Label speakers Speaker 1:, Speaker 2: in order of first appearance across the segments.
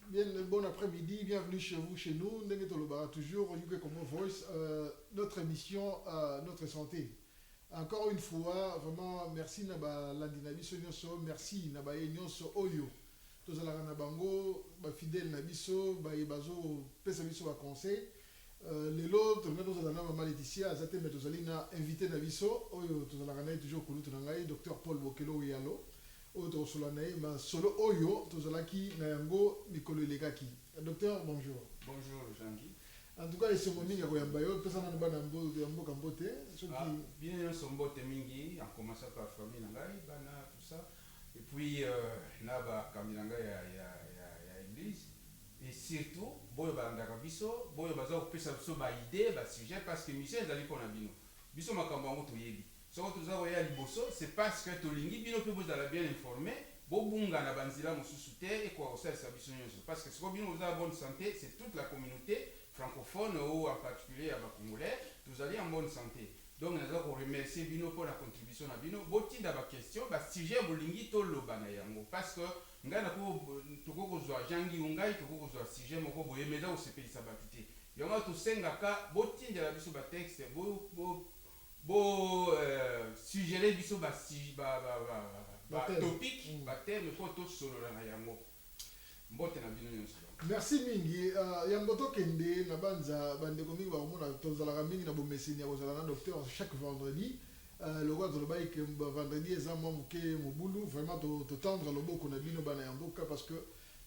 Speaker 1: Bien, bon après-midi, bienvenue chez vous, chez nous. Ndenge Tolobara, toujours, UK Como Voice, notre émission, notre santé. Encore une fois, vraiment, merci Naba Landinabiso Nyoso, merci Naba Nyoso Oyo. Tozalaka na bango, ba fidèle Nabiso, ba yebazo, pesa biso ba conseil. Lelo, tozalaka na Mama Laetitia, azate mais tozalina invité Nabiso, Oyo, tozalaka na toujours kulu tunangai, Docteur Paul Bokelo Yalo. Oyo tozosolola na ye masolo oyo tozalaki na yango mikolo elekaki. Docteur, bonjour.
Speaker 2: Bonjour Jean-Guy.
Speaker 1: En tout cas, esengo mingi ya koyamba yo pesa na bana ya mboka mbote soki
Speaker 2: bien nyonso mbote mingi en commençant par famille na ngai bana tout ça et puis na bakambi na ngai ya église et surtout boyo balandaka biso boyo baza kopesa biso baidée basujet parce que mission ezali mpona bino biso makambo yango toyebi soko toza koya liboso c'est parce que tolingi bino mpe bozala bien informé bobunga na banzela mosusu te ekoka kosalisa biso nyonso parce que soko bino boza bonne santé c'est toute la communauté francophone ou en particulier à Congolais, tous allez en bonne santé. Donc nous allons remercier Bino pour la contribution à Bino. Boti da ba question, ba sujet bolingi to loba na yango parce que ngana ko toko ko zwa jangi ungai toko ko zwa sujet moko boye meza o sepeli sabatute. Yonga to sengaka boti ndela biso ba texte bo suggérer biso ba topic ba thème ko to solo na yango. Mbote na Bino nyonso.
Speaker 1: Merci mingi. Yamboto kende na banza bandeko mingi bakomona tozalaka mingi na bomeseni ya kozala na docteur chaque vendredi. Le roi tolobai ke vendredi eza mwa moke mobulu vraiment totendre loboko na bino bana ya mboka parce que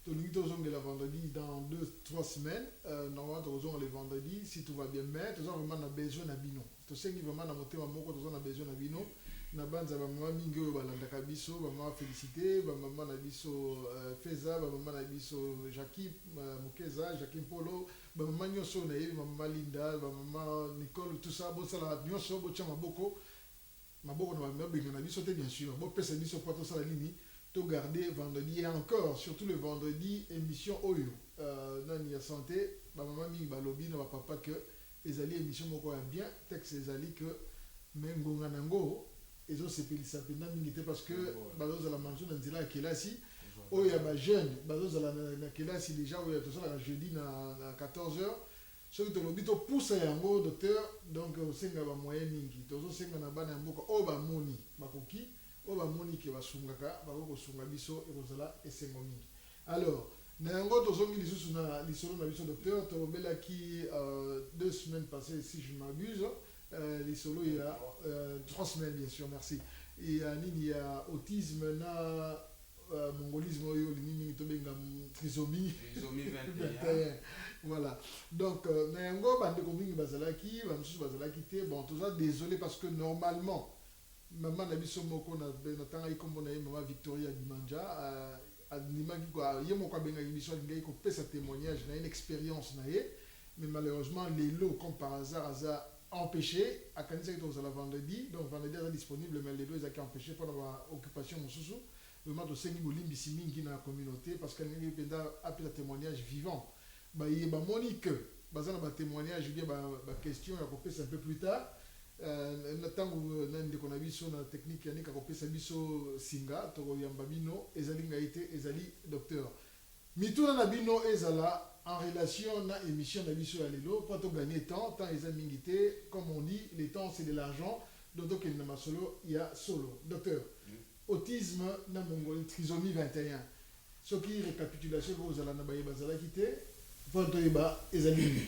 Speaker 1: tolingi tozongela vendredi dans 2-3 semaines. Normalement tozonga le vendredi si tout va bien mais toza vraiment na besoin na bino. Tosengi vraiment na motema moko toza na besoin na bino. Na banza ba mama mingi oyo balandaka biso ba mama félicité ba mama na biso Feza ba mama na biso Jackie Mukeza Jackie Polo ba mama nyonso na yebi mama Linda ba mama Nicole tout ça bo sala nyonso bo tia maboko na ba benga na biso te bien sûr bo pesa biso pour to sala nini to garder vendredi et encore surtout le vendredi émission oyo nani ya santé ba mama mingi ba lobby na ba papa que ezali émission moko ya bien texte ezali que mengonga nango ils ont sepelisa pena mingi te parce que bazozala manzo na nzela ya kelasi oyo ya bajeune bazozala na kelasi déjà oyo tosalaka jeudi na 14h soki tolobi topusa yango docteur donc osenga bamoyen mingi tozosenga na bana ya mboka oyo bamoni bakoki oyo bamoni ke basungaka bakoki kosunga biso ekozala esengo mingi alors na yango tozongi lisusu na lisolo na biso docteur tolobelaki 2 semaines passées si je m'abuse les solos il y a 3 semaines bien sûr merci et il y a autisme na mongolisme trisomie
Speaker 2: 21
Speaker 1: voilà donc na yango bande ko mingi bazalaki ba mususu bazalaki te bon tout ça désolé parce que normalement maman na biso moko na tanga ikombo na maman Victoria Dimanja animaki quoi yemo kwa benga biso ngai ko pesa témoignage na une expérience na ye mais malheureusement les lots comme par hasard empêché à Kanisa qui est vendredi donc vendredi est disponible mais les deux sont empêchés pour l'occupation mususu vraiment de sengi bolimbi simingi na communauté parce que ngi penda appel à témoignage vivant ba yeba monique bazana ba témoignage bien ba question ya kopesa un peu plus tard na tango na ndeko na biso na technique ya nika kopesa biso singa to yamba bino ezali ngaite ezali docteur mituna na bino ezala en relation na émission de biso ya lelo pour to gagner temps les mingi comme on dit le temps c'est de l'argent donc il na solo il y a solo docteur autisme na mongolie trisomie 21 ce qui récapitulation que vous allez na baye bazala kité pour to yeba ezali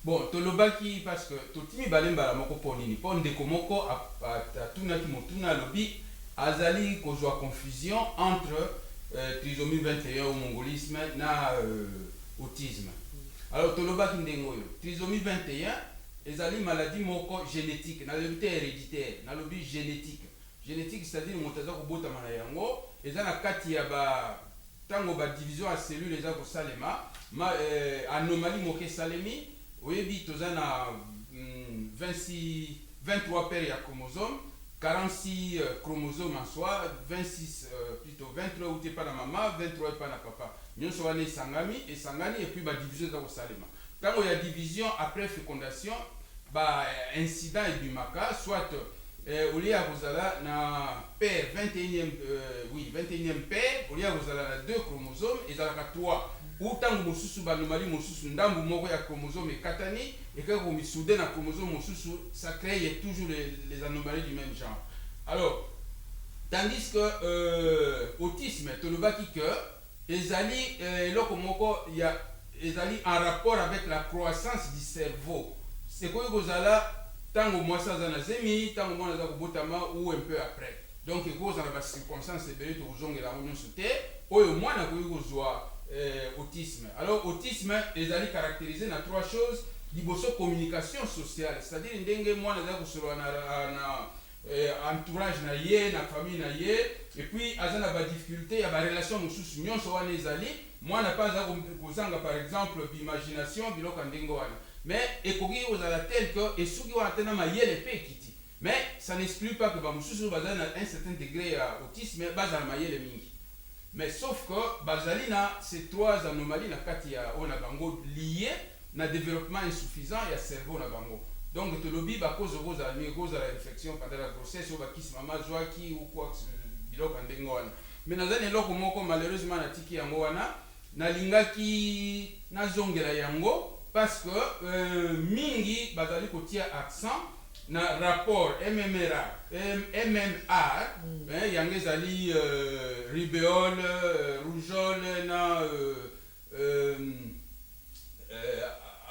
Speaker 2: bon tolobaki parce que totimi balemba la moko ponini pon ndeko moko atuna ki motuna lobi azali kozwa confusion entre trisomie 21 ou mongolisme na autisme. Alors, tolobaki ndengoyo, trisomie 21, ezali maladie moko génétique, na lobité héréditaire, na lobi génétique. Génétique, c'est-à-dire motaza kobota mana yango, ezana kati ya ba tango ba division à cellules eza ko salema, anomalie moke salemi, oyebi tozana 23 paires ya chromosomes, 46 chromosomes en soi, 26 plutôt 23 ou t'es pas la maman, 23 et pas la papa. Nous sommes nés sangami et sangani et puis bah division dans le salima. Quand il y a division après fécondation, bah incident et bimaka, soit olia kozala na paire 21e oui 21e paire olia kozala na 2 chromosomes ezalaka 3 utango mosusu banomali mosusu ndambu moko ya chromosome ekatani ekaka komisude na chromosome mosusu ça crée toujours les anomalies du même genre. Alors tandis que autisme tolobaki que ezali eloko moko ya ezali en rapport avec la croissance du cerveau. C'est quoi kozala tango mwasi aza na zemi tango mwana aza kobotama ou un peu après. Donc ekozala ba circonstances ebele tozongela ngo nyonso te oyo mwana akoki kozwa autisme. Alors autisme ezali caractérisé na 3 choses. Liboso communication sociale, c'est-à-dire ndenge mwana aza kosolola na entourage na ye na famille na ye, et puis aza na ba difficulté ya ba relation mosusu nyonso wana ezali mwana pa aza kozanga par exemple imagination biloko ndenge wana. Mais ekoki ozala tel que esuki wana tena mayele pe ekiti. Mais ça n'exclut pas que ba mosusu bazala na un certain degré ya autisme bazala mayele mingi. Mais sauf que bazali na ces 3 anomalies na kati ya ona bango liées na développement insuffisant ya cerveau na bango. Donc tolobi ba cause la infection pendant la grossesse ou ba kisi mama zwaki ou quoi biloko ndenge wana. Mais nazani eloko moko malheureusement na tiki yango wana na lingaki na zongela yango parce que mingi bazali kotia accent na rapport MMR yango ezali rubéole, rougeole na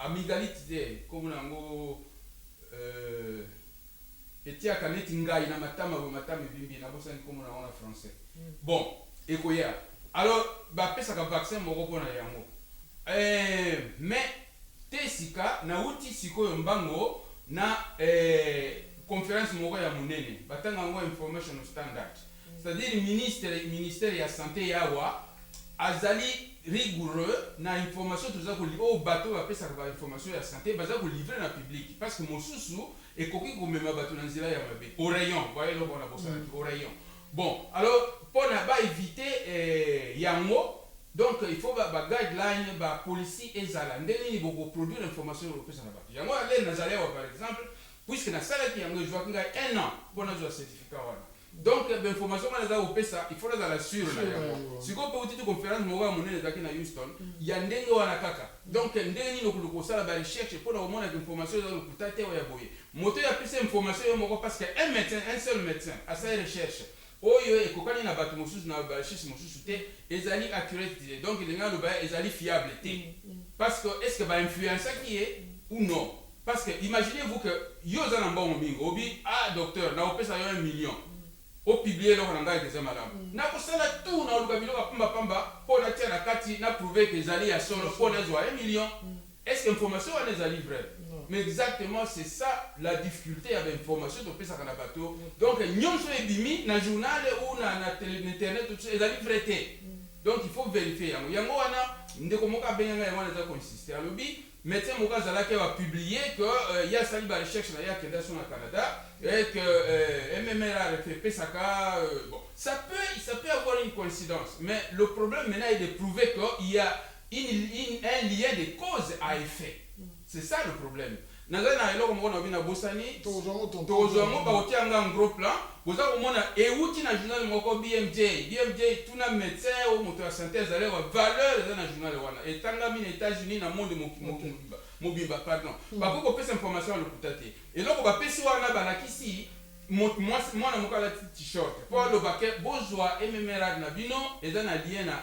Speaker 2: amygdalite comme nango etiaka neti ngai na matama bimbi na bosani comme na en français. Bon ekoya alors bapesaka vaccin moko mpona yango mais te sika na uti sikoyo mbango na conférence moko ya monene batanga yango information standard, c'est-à-dire ministère ya santé yawa azali rigoureux na information tuza ko livrer au bateau bapesaka ba information ya santé baza ko livrer na public parce que mosusu ekoki komema bato na nzela ya mabe au rayon voyez le bon na bossa au rayon. Bon alors pour na ba éviter yango donc il faut ba guideline ba policy ezala ndenge ni boko produire information au pesa na bato yango ale nazale wa par exemple puisque na sala ki yango jwa nga 1 an pour na zo certificat wana. Donc l'information que nous pesa il faut la sur si on peut utiliser conférence moko monene zaki na Houston ya ndenge wana kaka donc ndenge ni ko sala ba recherche pour au moins information za kutate ya boye moto ya pesa information moko parce que un seul médecin a sa recherche oyo ekokani na bato mosusu na ba recherche mosusu te ezali accurate donc linga lo ba ezali fiable te parce que est-ce que ba influencer qui est ou non parce que imaginez-vous que yo za na mbongo mingo obi docteur na opesa yo 1 million au publier leur langage des malamu na kosala tout na luka biloko pamba pour na tia na kati na prouver que zali ya solo pour na zo 1 million. Est-ce que information on est ali vrai? Mais exactement c'est ça la difficulté avec information to pesa kana bato. Donc nyonso ebimi na journal ou na télé internet tout ça ezali vrai té. Donc il faut vérifier yango wana ndeko moka benga yango na consister alobi médecin moka zala qui va publier que y a sali ba recherche na ya kenda sur na Canada et que MMR a fait Pesaka bon ça peut avoir une coïncidence mais le problème maintenant est de prouver qu'il y a un lien de cause à effet. C'est ça le problème. Nazana eloko moko na bina bosani tozongo ba otianga en gros plan boza komona euti na journal moko BMJ tuna médecin ou moto ya santé ezale wa valeur za na journal wana etanga mina États-Unis na monde mobimba pardon bako pesa information le kutate eloko ba pesi wana balakisi mwana moko la t-shirt pour le baquet bozwa MMR na bino ezana lien na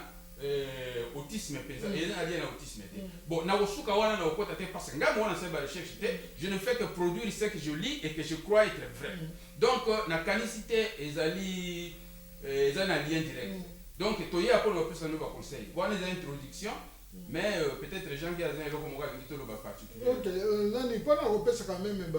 Speaker 2: autisme pesa ezana lien na autisme. Bon na osuka wana na okota te parce que ngamo wana seba recherche te je ne fais que produire ce que je lis et que je crois être vrai. Donc na canicité ezali ezana lien direct. Donc toya pour le pesa no ba conseil wana za introduction mais peut-être les gens qui ont un peu de particulier.
Speaker 1: Ok, nani pendant on peut quand même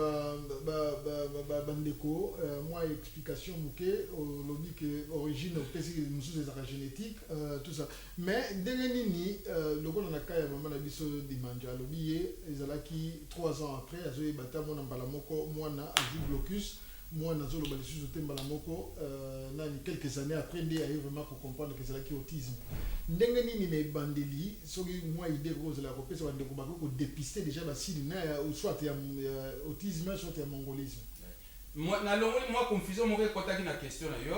Speaker 1: bandeko moi explication muke lobby que origine pesi musu des génétiques tout ça mais dengenini loko na kaya mama na biso dimanja lobby ezalaki 3 ans après azoye bata mona mbala moko mwana azu blocus moi nazo lo bali suzo temba la moko nani quelques années après ndé ayo vraiment pour comprendre que c'est là qui autisme ndenge nini na bandeli soki moi idée rose la kopesa bande ko bako dépister déjà ba signe na soit ya autisme soit ya mongolisme
Speaker 2: moi confusion moko ekotaki na question na yo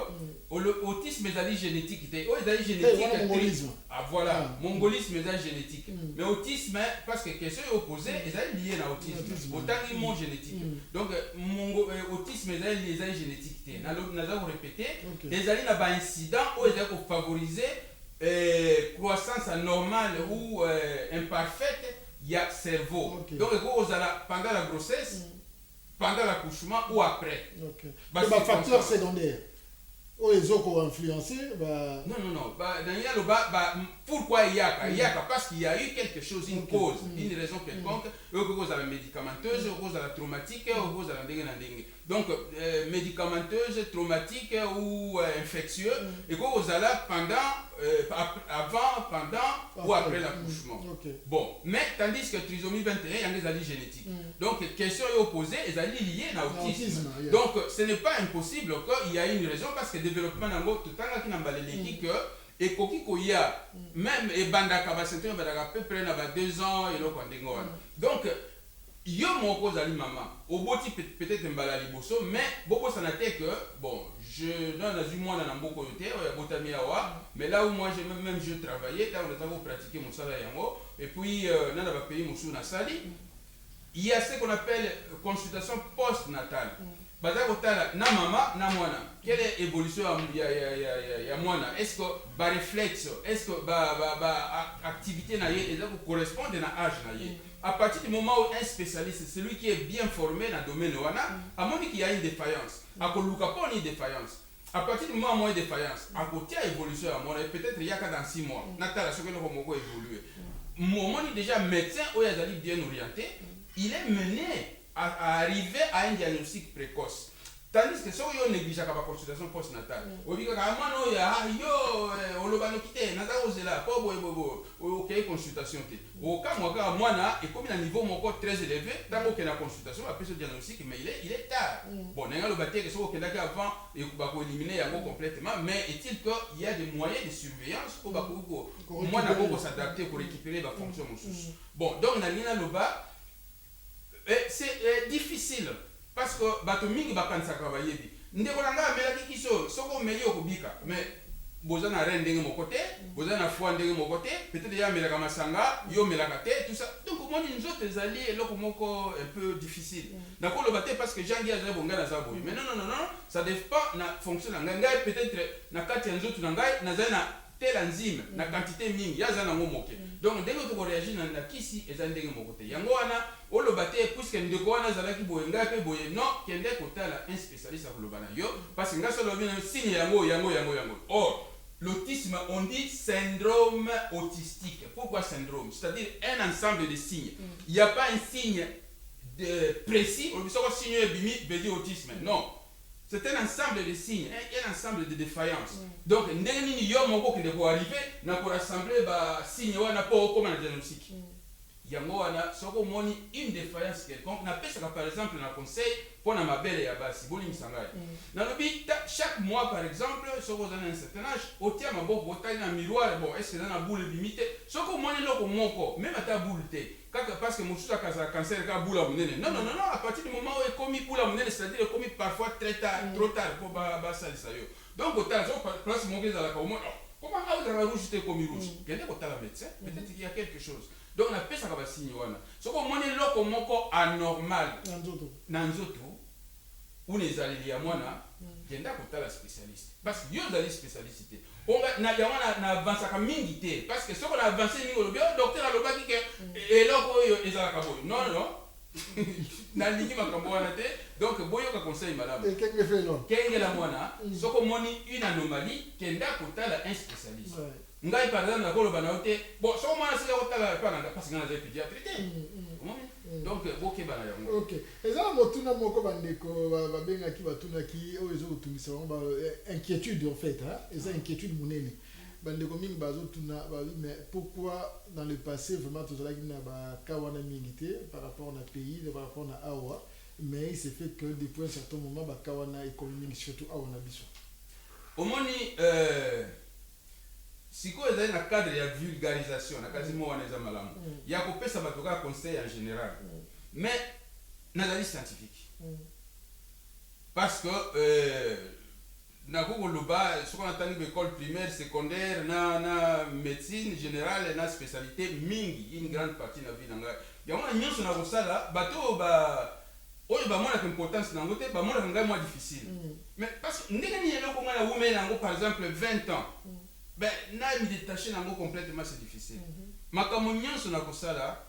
Speaker 2: autisme ezali génétique te oyo ezali génétique voilà mongolisme ezali génétique mais autisme parce que question oyo opposé ezali lié na autisme otangi mon génétique donc autisme ezali génétique te naza korépéter ezali na baincident oyo ezali kofavoriser croissance anormale ou imparfaite ya cerveau donc ekozala pendant la grossesse pendant l'accouchement ou après.
Speaker 1: Ok. C'est un facteur secondaire. Ou les autres ont influencé
Speaker 2: Non. Pourquoi il y a parce qu'il y a eu quelque chose, une cause, une raison quelconque, cause à la médicamenteuse, cause à la traumatique, cause à la dengue. Donc, médicamenteuse, traumatique ou infectieux, et cause à la avant, pendant ou après l'accouchement. Bon, mais tandis que trisomie 21, il y a des alliés génétiques. Donc, question est opposée, les alliés liés à l'autisme. Donc, ce n'est pas impossible qu'il y ait une raison parce que le développement dans l'autre, tout le temps, et qu'il y a même et bandaka basentre bandaka peu près na 2 ans et l'autre donc yo mon cause ali maman au boti peut-être mbala liboso mais beaucoup ça n'a été que bon je dans la moi dans mboko yote ya botami awa mais là où moi j'ai même je travaillais quand on a pratiqué mon salaire yango et puis dans la pays musu na sali il y a ce qu'on appelle consultation post-natale. Na mama na mwana quelle est l'évolution ya mwana est-ce que ba réflexe est-ce que ba activité na ye correspond à âge na ye à partir du moment où un spécialiste celui qui est bien formé dans le domaine wana a montré qu'il y a une défaillance a koluka pas une défaillance à partir du moment où il y a une défaillance à côté à évolution ya mwana peut-être il y a que dans 6 mois natala ce que nous avons évoluer moment déjà médecin ou il bien orienté il est mené à arriver à un diagnostic précoce. Tandis que si on néglige la consultation postnatale, on dit que on consultation. Au cas où moi, et comme il a un niveau très élevé, tant qu'on a la consultation, après ce diagnostic, mais il est tard. Bon, on a le bâti que ce qu'on a avant et qu'on va éliminer complètement, mais est-il qu'il y a des moyens de surveillance pour moi s'adapter pour récupérer la fonction. Bon, donc on a le bas. C'est difficile parce que bato mingi bakanisa kabayebi ndeko nanga amelaki kiso soko meli okubika mais boza na ren ndenge mokote boza na foi ndenge mokote peut-être ya melaka masanga yo melaka te tout ça donc moi nous autres ezali eloko moko un peu difficile na ko lobate parce que jangi aza bonga na zaboy mais non ça dépend na fonction na ngai peut-être na kati ya nzoto na ngai na zana telle enzyme na quantité mingi ya zana ngo moke donc ndenge to réagir na kisi eza ndenge mokote yango wana olobate puisque ndeko wana zalaki boye ngai pe boye non kende kotala un spécialiste akolobana yo parce que ngai solo bino signe yango or l'autisme on dit syndrome autistique. Pourquoi syndrome? C'est-à-dire un ensemble de signes. Il n'y a pas un signe précis on dit signe bimi veut autisme non. C'est un ensemble de signes, un ensemble de défaillances. Donc, ndenge ni yo moko kende ko arriver na ko rassembler ba signe wana po comme un diagnostic. Yango wana soko moni une défaillance quelconque na pesa par exemple na conseil pour na mabele ya basi boli misangai. Na lobi chaque mois par exemple soko za un certain âge otia maboko otali na miroir bon est-ce que na boule limite soko moni loko moko même ata boule te parce que mususu akaza cancer ka boule munene non à partir du moment où est commis boule munene c'est-à-dire commis parfois très tard trop tard pour ba salisa yo donc otala so place monge za la ka au moins comment a rouge te commis rouge kende kotala médecin peut-être qu'il y a quelque chose. Donc on appelle ça comme signe wana. Ce qu'on moni loko moko anormal. Nanzoto. Ou les alliés à moi na. Genda kotala spécialiste. Parce que yo zali spécialité. On na yawana na avancer ka mingi te parce que ce qu'on a avancé ni le docteur alobaki que et loko yo ezala ka boy. Non. Na lingi makambo wana te. Donc boyo ka conseil madame.
Speaker 1: Et qu'est-ce que fait non?
Speaker 2: Kenge la mwana. Ce qu'on moni une anomalie genda kotala un spécialiste. Ngai par exemple nakolo banaote bon so mwana sika kotala pa nanga parce que nga za pédiatre te donc boke bana yango
Speaker 1: OK ezala motuna moko bandeko babengaki batunaki oyo ezokotumisa bango ba inquiétude en fait hein eza inquiétude munene bandeko mingi bazotuna mais pourquoi dans le passé vraiment tozalaki na bakawana mingi te par rapport na pays par rapport na awa mais il s'est fait que depuis un certain moment bakawana économique surtout awa na biso
Speaker 2: omoni siko ezali na cadre ya vulgarisation na kazi mo wana eza malamu ya kopesa bato ka conseil en général mais nazali scientifique parce que ce qu'on attend de l'école primaire, secondaire, na médecine générale, na spécialité mingi, une grande partie de la vie nanga. Yama nyonso na kosala bato ba oyo ba mona importance nango te ba mona ngai moins difficile. Mais parce que ndenge ni eloko ngana women nango par exemple 20 ans. Ben na mi détacher nango complètement c'est difficile. Makambo nyonso na kosala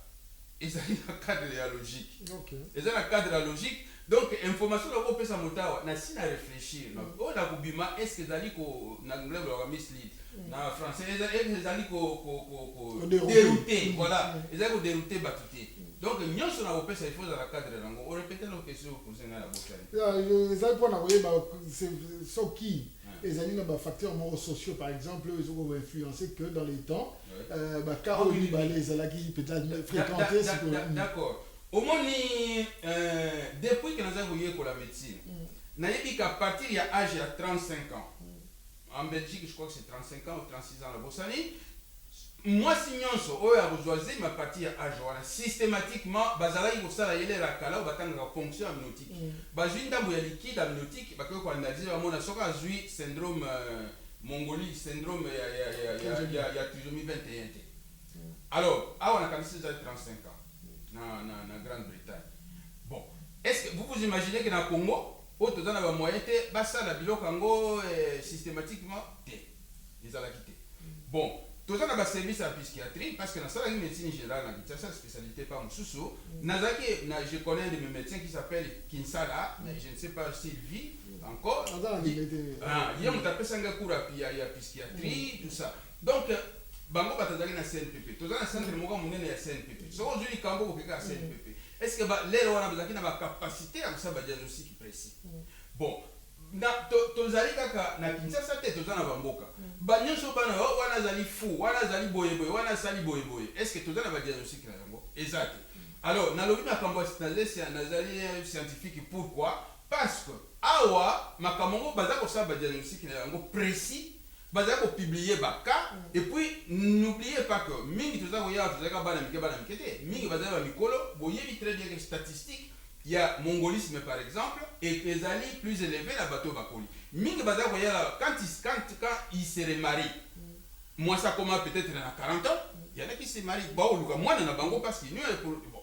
Speaker 2: ezali na cadre ya logique. OK. Ezali na cadre ya logique. Donc information na ko pesa motawa na si na réfléchir. O na kubima est-ce que ezali ko na anglais ba mislead. Na français ezali ko dérouter voilà. Ezali ko dérouter batuté. Donc nyonso na ko pesa il faut dans la cadre nango. On répète la question pour ça na la bochani.
Speaker 1: Ezali pour na koyeba c'est so qui ezali na ba facteurs sociaux par exemple ils ont influencé que dans les temps car oui les alaki peut-être fréquenter
Speaker 2: d'accord. Au moins depuis que nous avons eu la médecine na yebi qu'à partir ya âge de 35 ans en Belgique je crois que c'est 35 ans ou 36 ans la Bossani moi si nyonso oyo ya bourgeoisie ma partie ya âge wana systématiquement bazalaki kosala yele la kala batanga fonction amniotique bazwi ndambo ya liquide amniotique bakoki koanalyse bamona soki azwi syndrome Mongolie syndrome ya trisomie 21 te alors awa nakanisi ezali 35 ans na Grande-Bretagne. Bon, est-ce que vous vous imaginez que dans le Congo, autant dans la moyenne, ça la bilo Congo systématiquement ils ont quitté. Bon, tout ça dans le service à la psychiatrie parce que dans la médecine générale, dans la spécialité par Moussoussou, je connais de mes médecins qui s'appellent Kinsala, mais je ne sais pas s'il vit encore. Il y a un tapé Sangakura, puis il y a psychiatrie, tout ça. Donc bango batazali na CNPP toza na centre moko monene ya CNPP so ozuli kambo kokeka CNPP est-ce que lelo wana bazaki na ba capacité ya kusaba diagnostic précis bon na tozali kaka na Kinshasa te toza na bamboka banyonso bana wana zali fou wana zali boye wana sali boye est-ce que toza na ba diagnostic na yango exact alors na lobi makambo nazali scientifique pourquoi parce que awa makambo bazako kusaba diagnostic na yango précis bazali ko publier baka et puis n'oubliez pas que mingi toza ko ya toza ka bana mike te mingi bazali ba mikolo boyebi très bien que statistique il y a mongolisme par exemple et ezali plus élevé la bateau bakoli mingi bazali ko ya quand il se remarie moi ça commence peut-être à 40 ans il y en a qui se marient ba oluka mwana na bango parce que nous bon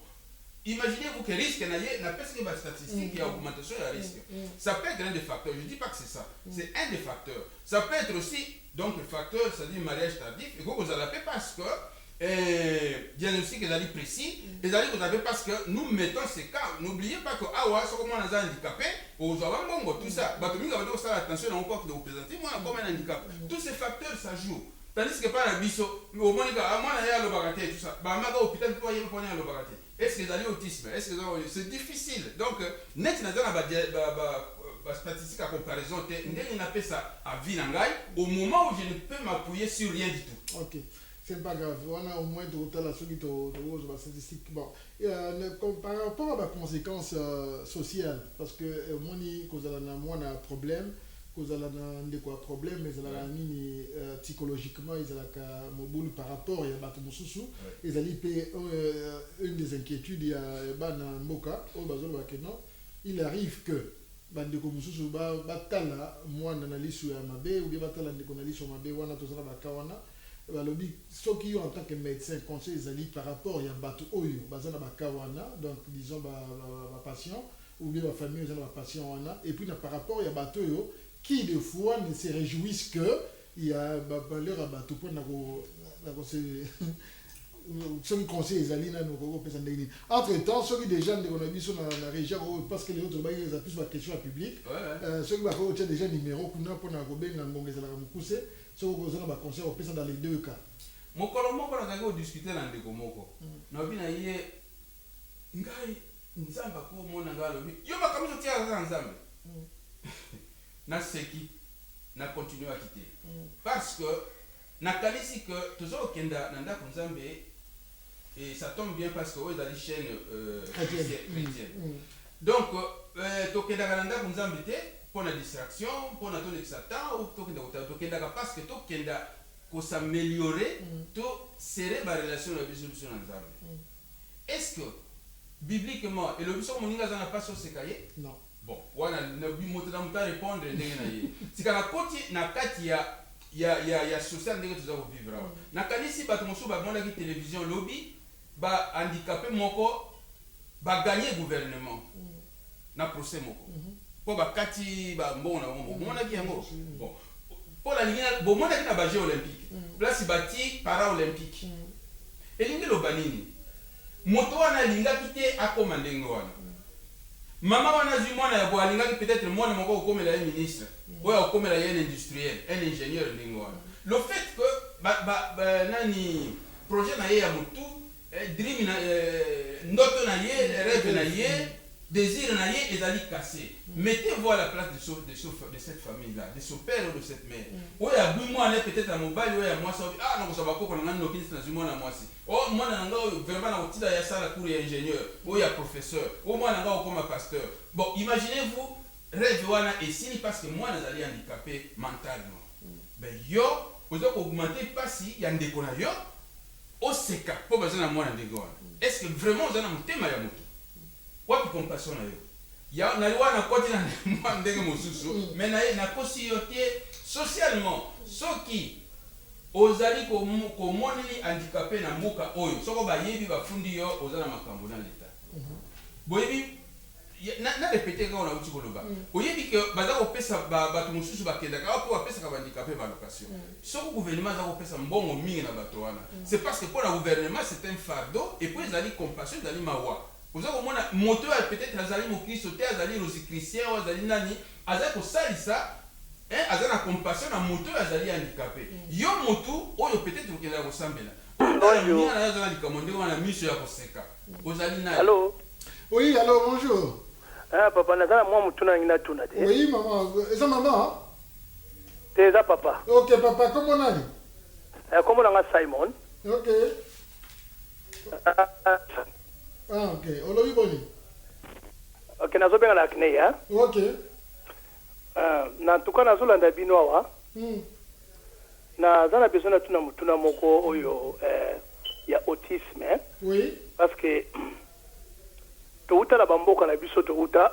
Speaker 2: imaginez-vous que risque na parce que la statistique il y a augmentation de risque ça peut être un des facteurs je dis pas que c'est ça c'est un des facteurs ça peut être aussi donc le facteur c'est-à-dire mariage tardif et que vous allez parce que diagnostic est allé précis et allez vous avez parce que nous mettons ces cas n'oubliez pas que awa ce comment on a handicapé aux avons tout ça bah tout le monde va faire attention à un peu de représenter moi comme un handicap tous ces facteurs ça joue tandis que par la biso au moins à moi il y a le bagaté tout ça bah maga hôpital pour y aller le bagaté est-ce que c'est autisme est-ce que c'est difficile donc net na ba statistique à comparaison ndenge na pesa à vie nangai au moment où je ne peux m'appuyer sur rien du tout.
Speaker 1: OK. C'est pas grave. On a au moins de la suite de statistique. Bon, par rapport à la conséquence sociale parce que moni cause la moi na problème cause la na quoi problème mais la nini psychologiquement ils la mobile par rapport à bato mususu ils ali une des inquiétudes il y a bana mboka au bazolo que non il arrive que bandeko mususu batala mwana na lisu ya mabe ou bien batala ndeko na lisu mabe wana tozala bakawana balobi soki yo en tant que médecin conseil ezali par rapport ya bato oyo bazala bakawana donc disons ba patient ou bien la famille ezala ba patient wana et puis par rapport ya bato oyo qui des fois ne se réjouissent que il y a leur à bato pour na se soki conseil ezali na noko pesa ndenge entre temps soki déjà ndeko na biso na région parce que les autres bayi za plus ba question publique soki ba ko tia déjà numéro kuna pona ko benga ngonga ezala ka mukuse soki ko zana ba conseil au pesa dans les deux cas
Speaker 2: mokolo moko na kako discuter na ndeko moko na bina ye ngai nzamba ko mona ngalo yo ba kamisa tia za nzambe na seki na continuer à quitter parce que na kalisi que toujours kenda nanda kunzambe et ça tombe bien parce que oui dans les chaînes chrétiennes donc tokenda nanda kunzambe te pour la distraction pour na ton Satan ou tokenda parce que tokenda ko s'améliorer to serrer ma relation avec Jésus na nzambe est-ce que bibliquement et le biso moninga za na pas sur ce cahier
Speaker 1: non
Speaker 2: bon wana na moto na muta répondre ndenge na ye sika na koti na kati ya social ndenge tuza ko vivre na kanisi bato mosusu bamona ki télévision lobby ba handicapé moko ba gagner gouvernement na procès moko po ba kati ba mbona mona ki yango bon pour la ligne bon mona ki na ba jeux olympique place bati para olympique elingi lo banini moto wana lingaki te akoma ndenge wana mama wana zui mwana ya boalinga ki peut-être mwana moko okomela ye ministre oya okomela ye industriel un ingénieur ndenge wana le fait que nani projet na ye ya mutu dream na ndoto na ye rêve na ye désir na ye ezali cassé mettez-vous à la place de cette famille là de ce père ou de cette mère oya bui mwana peut-être à mobile oya mwasi ah na kozaba koko na ngani nokini na zui mwana mwasi oh mwana nanga vraiment na kotida ya sala cour ya ingénieur oya professeur oh mwana nanga okoma pasteur bon imaginez-vous rêve wana esili parce que mwana azali handicapé mentalement ben yo ozo augmenter pasi ya ndeko na yo oseka po bazana mwana ndeko wana est-ce que vraiment ozana mutema ya moto wapi compassion na yo ya naliwa na koti na mwa ndenge mosusu mais na kosi yo te socialement soki ozali komoneli handicapé na mboka oyo soko bayebi bafundi yo ozana makambo na leta boyebi na répéter quand on a uti koloba oyebi ke baza kopesa bato mosusu bakendaka po bapesaka bahandicapé ba location soko gouvernement aza kopesa mbongo mingi na bato wana c'est parce que pour le gouvernement c'est un fardeau et puis ezali compassion ezali mawa oza komona moto ya peut-être azali mokristo te azali rosi-christien o azali nani azali kosalisa aza na compassion na moto oyo azali handicapé yo motu oyo peut-être okendaka kosambela minga na aza na likambo ndenge wana miso ya koseka ozali naye.
Speaker 3: Allô?
Speaker 1: Oui, allô, bonjour.
Speaker 3: Ah, papa, nazala moi mutuna ngina tuna te.
Speaker 1: Oui, maman. Eza maman?
Speaker 3: Te eza papa.
Speaker 1: Ok, papa, comment on a?
Speaker 3: Comment on a Simon?
Speaker 1: Ok. Ah, ok. Olobi boni.
Speaker 3: Ok, nazo benga la kine ya.
Speaker 1: Ok.
Speaker 3: Na tuka nazo landa bino awa. Na zana besoin tuna mutuna moko oyo ya autisme.
Speaker 1: Oui.
Speaker 3: Parce que touta la bamboka na biso touta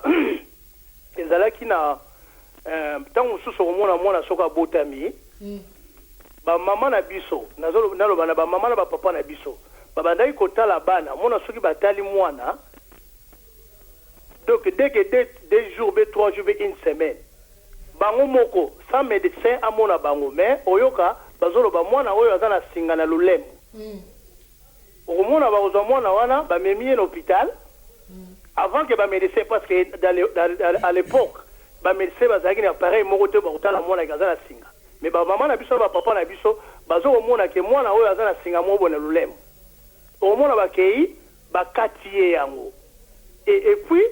Speaker 3: ezalaki na ntango mosusu komona mwana soka botami bamama na biso naloba na bamama na bapapa na biso babandaki kotala bana mona soki batali mwana donc dès que deux jours be 3 jours be une semaine bango moko sans médecin amona bango mais oyoka bazoloba mwana oyo aza na singa na lolemo okomona bakozwa mwana wana bamemi ye na hôpital avant que ba médecin parce que à l'époque ba médecin bazaki na pareil moko te bakotala mwana kaza na singa mais ba maman na biso ba papa na biso bazo komona ke mwana oyo aza na singa mo bona lulemo omona bakei bakati yango et puis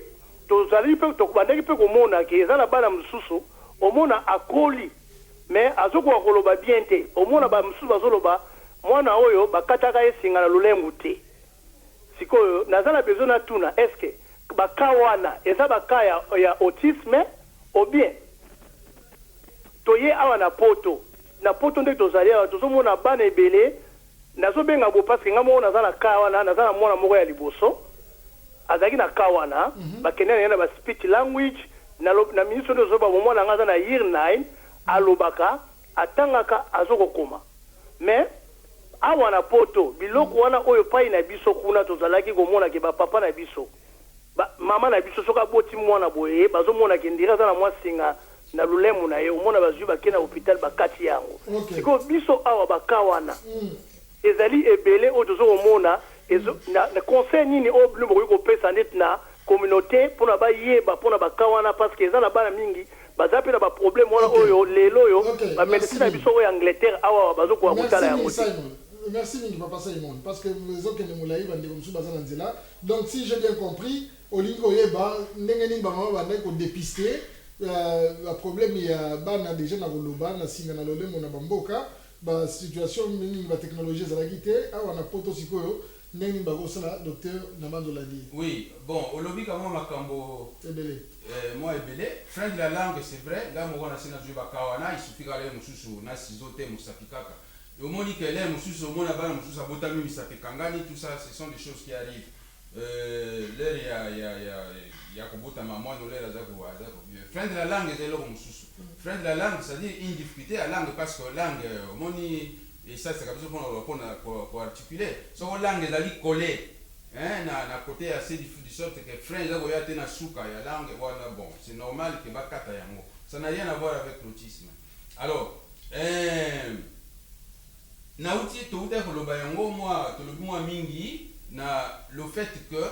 Speaker 3: tozali pe tokubandaki pe komona ke eza na bana mususu omona akoli mais azoko koloba bien te omona ba mususu bazoloba mwana oyo bakataka esinga na lulemo te sikoyo nazala besoin na tuna est-ce que baka wana eza baka ya autisme ou bien toye awa na poto nde tozali awa tozomona bana ebele nazobenga bo parce que nga moko naza na ka wana naza na mwana moko ya liboso azalaki na ka wana bakendana na ba speech language na ministre nde ozoba mwana nga aza na year 9 alobaka atangaka azokokoma mais awa na poto biloko wana oyo pai na biso kuna tozalaki komona ke bapapa na biso mama na biso soka boti mwana boye bazomona ke ndira za na mwasinga na lulemu na ye omona bazwi bakena hôpital bakati yango siko biso awa baka wana ezali ebele oyo tozokomona na conseil nini oyo bino bokoki kopesa ndeti na communauté mpona bayeba mpona baka wana parce que eza na bana mingi baza mpe na baproblème wana oyo lelo oyo bamédecine na biso oyo Angleterre awa bazokoka kotala yango te.
Speaker 1: Merci mingi papa Simon parce que ezokende molai bandeko mosusu baza na nzela donc si j'ai bien compris olingi koyeba ndenge nini bamama bandaki kodépiste baproblème ya bana déjà na koloba na singa na lolemo na bamboka basituation mingi batechnologie ezalaki te awa na poto sikoyo ndenge nini bakosala docteur Namandoladi.
Speaker 2: Oui, bon olobi kama makambo
Speaker 1: ebele
Speaker 2: moi ebele frein de la langue c'est vrai nga moko na sina zwi bakawana isufika le mususu na sizote musapikaka omoni que les mususu omona bana mususu abotami misape kangani tout ça ce sont des choses qui arrivent l'air ya kobotama mwana olaire aza frein de la langue eza eloko mosusu. Frein de la langue c'est-à-dire une difficulté à langue parce que langue omoni esalisaka biso mpona koarticule soko langue ezali collé na côté ya se de sorte que frein eza koya te na suka ya langue wana bon c'est normal que bakata yango, ça n'a rien à voir avec l'autisme. Alors nauti touta koloba yango moi tolobi mwa mingi na le fait que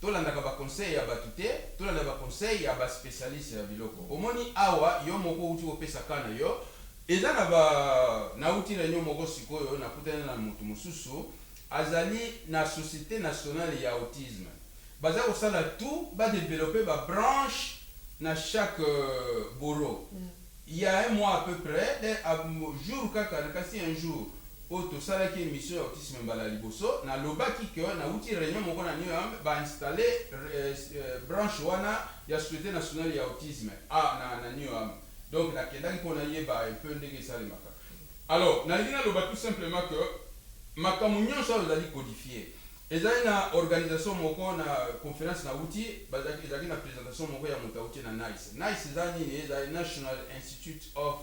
Speaker 2: tolandaka ba conseil ya batute tolanda ba conseil ya ba spécialiste ya biloko omoni awa yo moko uti kopesa kana yo eza na ba nauti na nyo moko sikoyo na kutana na mutu mususu azali na société nationale ya autisme baza kosala tout ba développer ba branche na chaque borough. Il y a un mois à peu près jour kaka kasi un jour oto sala ki émission autisme mbala liboso na lobaki ke na uti réunion moko na New York ba installer branche wana ya société nationale ya autisme na New York. Donc la kedaki pona yeba un peu ndenge sala maka. Alors na lina loba tout simplement que makambo nyonso ezali codifié. Ezali na organisation moko na conférence na uti ezali na présentation moko ya motauti na NICE ezali National Institute of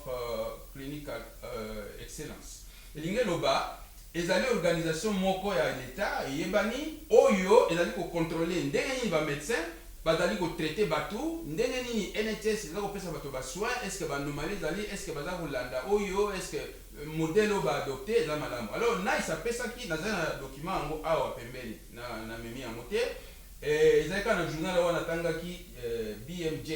Speaker 2: Clinical Excellence. Elinge loba ezali organisation moko ya l'État yebani oyo ezali ko contrôler ndenge nini ba médecin bazali ko traiter bato ndenge nini NHS ezali ko pesa bato ba soins, est-ce que ba anomalie ezali, est-ce que bazali ko landa oyo, est-ce que modèle ba adopté eza malamu. Alors NICE apesa ki na zana document yango awa pembeni na memi yango te ezali ka na journal wana tangaki BMJ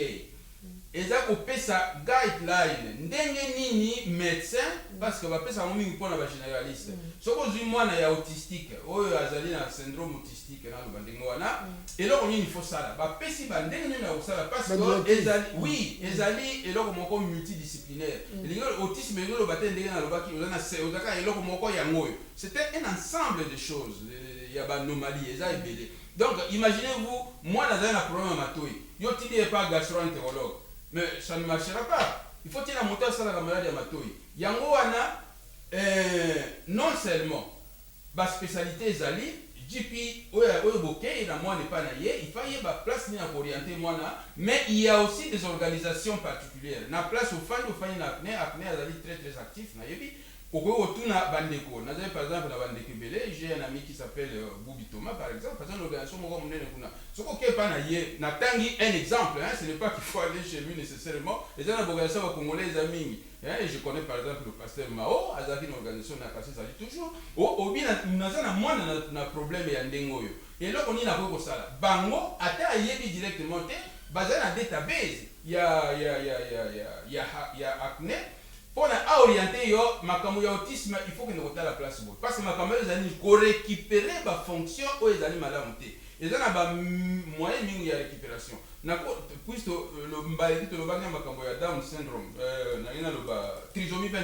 Speaker 2: eza kopesa guideline ndenge nini médecin parce que bapesa ngo mingi mpona ba généraliste soko ozwi mwana ya autistique oyo azali na syndrome autistique na loba ndenge wana eloko nini faut sala bapesi ba ndenge nini ya kosala parce que ezali oui ezali eloko moko multidisciplinaire elingi autisme elingi loba te ndenge na lobaki ozaka eloko moko yango oyo c'était un ensemble de choses ya ba anomalie eza ebele. Donc imaginez-vous moi nazali na problème ya matoi yo tindi pas gastro-entérologue mais ça ne marchera pas. Il faut qu'il y ait un moteur sur la maladie à Matoi. Yango wana non seulement ba spécialité zali GP oya boké na moi n'est pas naie, il faut y ait ba place ni à orienter moi na, mais il y a aussi des organisations particulières. Na place au fan na apné azali très actif na yebi. Pourquoi autouna bandeko na par exemple na bandeko belé, j'ai un ami qui s'appelle Boubi Thomas par exemple, parce une organisation moko munene kuna. Soko ke pa na ye na tangi un exemple ce n'est pas qu'il faut aller chez lui nécessairement. Les organisations congolaises amis, je connais par exemple le pasteur Mao, azaki une organisation na kasi sali toujours. Obi na na mwana na problème ya ndengoyo. Et là on y na ko sala. Bango ata yebi directement te basé na database ya acné. Pour orienter yo makambo ya autisme il faut que nous la place parce que makambo les ani ko récupérer ba fonction o ezali malamu te ezana ba moyen mingi ya récupération na ko puisque le mbaleki to lo banya makambo ya Down syndrome na ina lo ba trisomie 21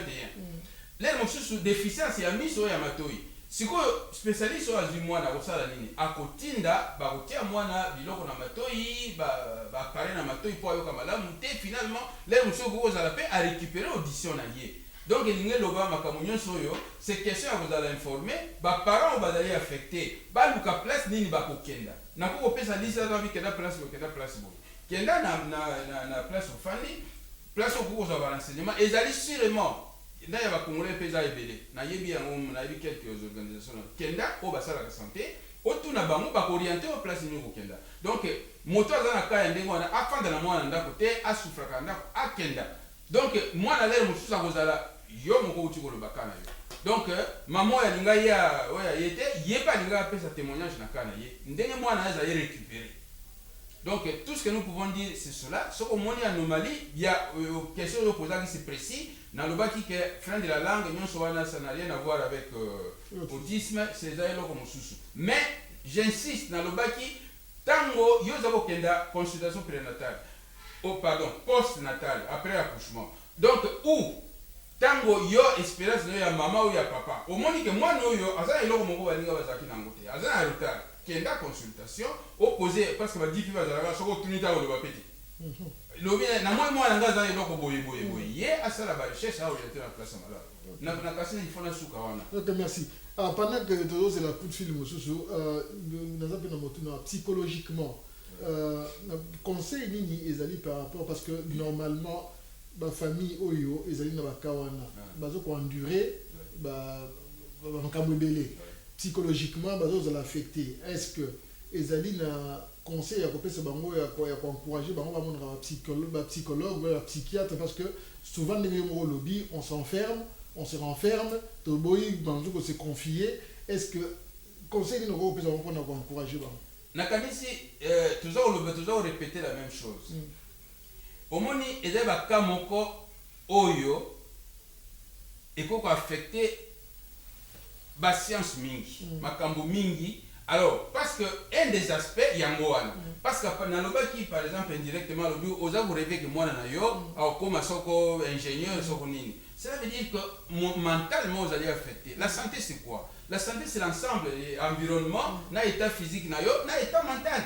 Speaker 2: l'air mosusu déficience ya miso ya matoi siko spécialiste o azwi mwana kosala nini akotinda ba kotia mwana biloko na matoi ba paré na matoi po ayoka malamu te finalement l'air mosusu ko kozala pe a récupérer audition na ye. Donc elinge loba makambo nyonso oyo c'est question ya kozala informer ba parents bazali affecté ba luka place nini ba kokenda na ko pesa lisa na bikenda place bo kenda na place ofandi place ko kozala renseignement ezali sûrement ndaya ba congolais pesa ebele na yebi yango na yebi quelques organisations kenda o basala la santé otuna bango ba orienter au place ni ko kenda. Donc moto azana ka ndenge wana afanda na mwana ndako te asufraka ndako akenda. Donc mwana lere mususa kozala yo moko uti ko lobaka na yo. Donc maman ya linga ya oya yete yeba linga pesa témoignage na kana ye ndenge mwana aza récupérer. Donc tout ce que nous pouvons dire c'est cela. Ce qu'on moni anomalie, il y a question de poser qui c'est précis. Dans le bas qui est frein de la langue, ça n'a rien à voir avec autisme, c'est ça comme sous. Mais j'insiste dans le bas qui tango yo zabo kenda consultation prénatale. Oh pardon, post-natale après accouchement. Donc où tango yo espérance no ya maman ou ya papa. Au moni que moi no yo aza eloko moko balinga bazaki nangote. Aza na retard. Kenda consultation opposé parce que ba difi bazala soko tunita o le bapeti. Lobi na moi na ngaza eloko boye ye asala ba recherche a orienter la place malade. Na kasi il faut na suka wana.
Speaker 1: Ok, merci. pendant que c'est la coup de fil mosusu nous avons psychologiquement conseil nini ezali par rapport parce que normalement ba famille oyo ezali na bakawana bazo ko endurer ba makambo belé psychologiquement bazo za l'affecter est-ce que ezali na conseil ya kopesa bango ya ko encourager bango ba mona ba psychologue ou ba psychiatre parce que souvent les mo lobby on s'enferme on se renferme to boy banzo ko se confier est-ce que conseil ni ko pesa bango na ko encourager bango
Speaker 2: nakanisi toujours répéter la même chose omoni eza baka moko oyo ekoko affecter ba science mingi makambo mingi alors parce que un des aspects yango wana parce que nalobaki par exemple indirectement lobi oza vous rêver que mwana na yo akoma soko ingénieur soko nini ça veut dire que mentalement vous allez affecter la santé c'est quoi. La santé, c'est l'ensemble, l'environnement, na état physique, na état mental.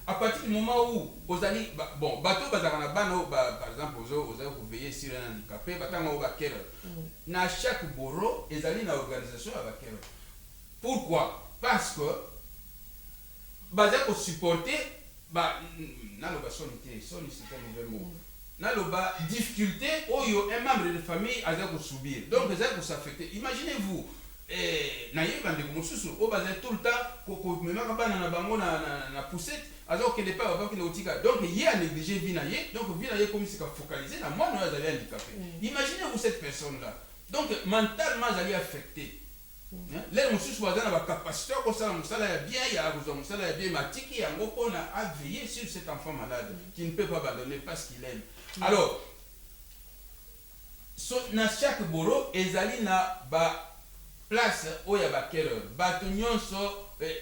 Speaker 2: À partir du moment où vous allez, bon, bateau, par exemple, vous allez vous veiller sur un handicapé, na chaque bureau, ils allez dans l'organisation avec elle. Pourquoi? Parce que, pour supporter, na le sonité, c'est un mauvais mot. Na le difficulté, un membre de famille a subir. Donc, vous allez s'affecter. Imaginez-vous. Naïba de Moussousou, au bas tout le temps, pour me mettre na bango na poussette, alors que les pas avant qu'il n'autika. Donc, il y a négligé Vinaye, donc Vinaye comme si focalisé, la moi, nous allons handicapé. Imaginez-vous cette personne-là. Donc, mentalement, vous allez affecté. Les Moussousou, vous avez la capacité, comme ça, bien, il y a bien, Matiki, il y a un gros à veiller sur cet enfant malade qui ne peut pas abandonner parce qu'il aime. Alors, dans chaque boulot, ils allaient na place où il y a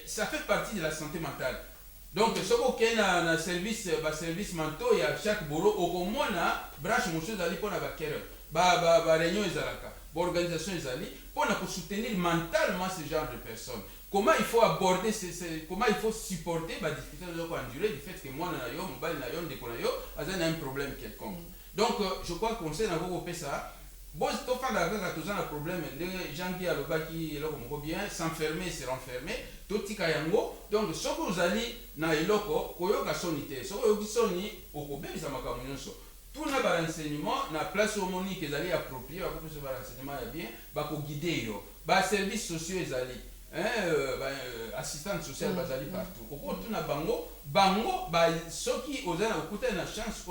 Speaker 2: ça fait partie de la santé mentale. Donc, ce qu'il y a un service mentaux, il y a chaque boulot, au moins, branche monsieur Zali pour la réunion, l'organisation, pour soutenir mentalement ce genre de personnes. Comment il faut aborder, comment il faut supporter la difficulté de endurer du fait que moi, il y a un problème quelconque. Donc, je crois qu'on sait dans ça. Bon, si tu as un problème, les gens qui ont bien s'enfermer, se renfermer, tout ce qui est donc, ce que vous allez dans les locaux, vous avez sonité, ce que vous avez au bien, ça m'a tout le renseignement, la place au monique, ils allaient approprier, vous avez un renseignement bien, vous guider, les services sociaux, ils allaient. Assistante sociale bazali partout. Au cours de bango, ceux qui osent la chance,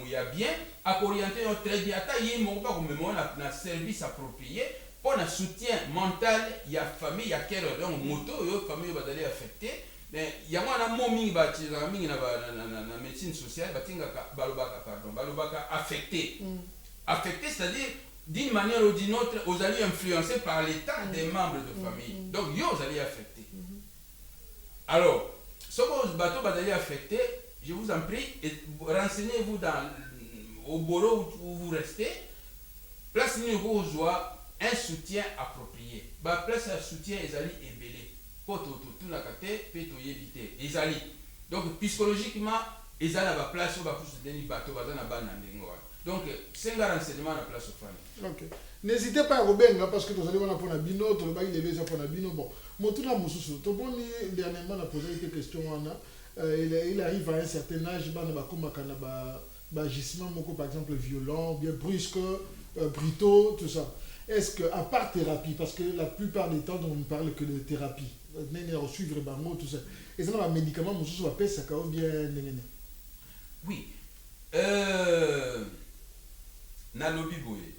Speaker 2: il y a bien, à orienter très bien. Il y a un service approprié pour un soutien mental, il y a famille, il y a quelle donc moto, il y a famille bazali affectée. Il y a un moment qui la médecine sociale, balobaka affecté. Affecté, c'est-à-dire d'une manière ou d'une autre, vous allez influencer par l'état des membres de famille. Donc, vous allez affecter. Alors, ce que vous allez affecter, je vous en prie, renseignez-vous au bureau où vous restez. Placez-vous un soutien approprié. Place un soutien, ils allaient ébélé. Pour tout la carte, pour tout éviter. Ils allaient. Donc, psychologiquement, ils allaient à la place où vous soutenir le bateau, vous allez à la donc, c'est un renseignement à la place aux familles.
Speaker 1: Ok. N'hésitez pas à rebenga parce que vous allez voir pour la bino, tout le bail les besoins pour la bino. Bon, mon tour à Moussoussou. Tout le monde dernièrement a posé quelques questions. Il arrive à un certain âge, il agissement par exemple violent, bien brusque, brutaux, tout ça. Est-ce que à part thérapie, parce que la plupart des temps on ne parle que de thérapie, suivre bango tout ça. Et ça un médicament Moussoussou va payer ça ou bien
Speaker 2: oui. Na lobi boye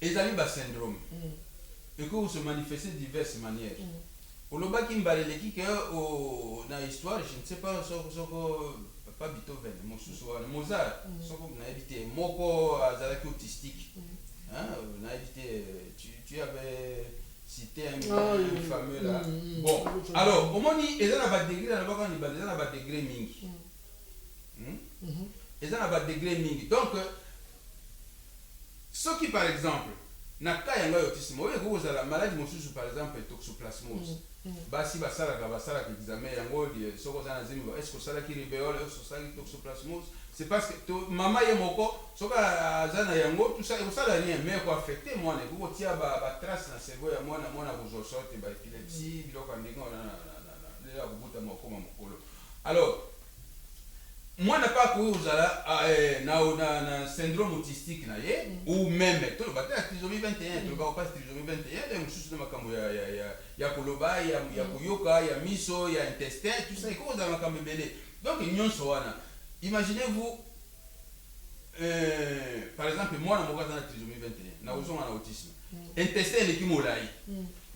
Speaker 2: ezali ba syndrome et que vous se manifestez de diverses manières au loba ki mbaleleki que na histoire je ne sais pas pas Beethoven Mozart soko na évité moko azalaki autistique hein na évité tu avais cité un fameux là bon alors au moni ezana ba degré na ba ni ba ezana ba degré mingi ezana ba degré mingi donc ce qui par exemple n'a qu'à y avoir autisme, vous avez la maladie par exemple toxoplasmose. basi basalaka examen yango soko oza na zemi est ce que osalaki ribéole est ce que osalaki toxoplasmose c'est parce que mama ye moko soki aza na yango ekosala rien mais ekoaffecte mwana ekokotia batrace na cerveau ya mwana kozwa sorte baepilepsie biloko ya ndenge wana lela kobuta makoma mokolo alors mwana pa akoki kozala na syndrome autistique na ye ou même toloba te ya trisomie 21 tolobaka mpasi trisomie 21 le mosusu na makambo ya koloba ya koyoka ya miso ya intestin tout ça ekoki kozala makambo ebele donc nyonso wana imaginez-vous par exemple mwana moko aza na trisomie 21 na kozonga na autisme intestin eleki molai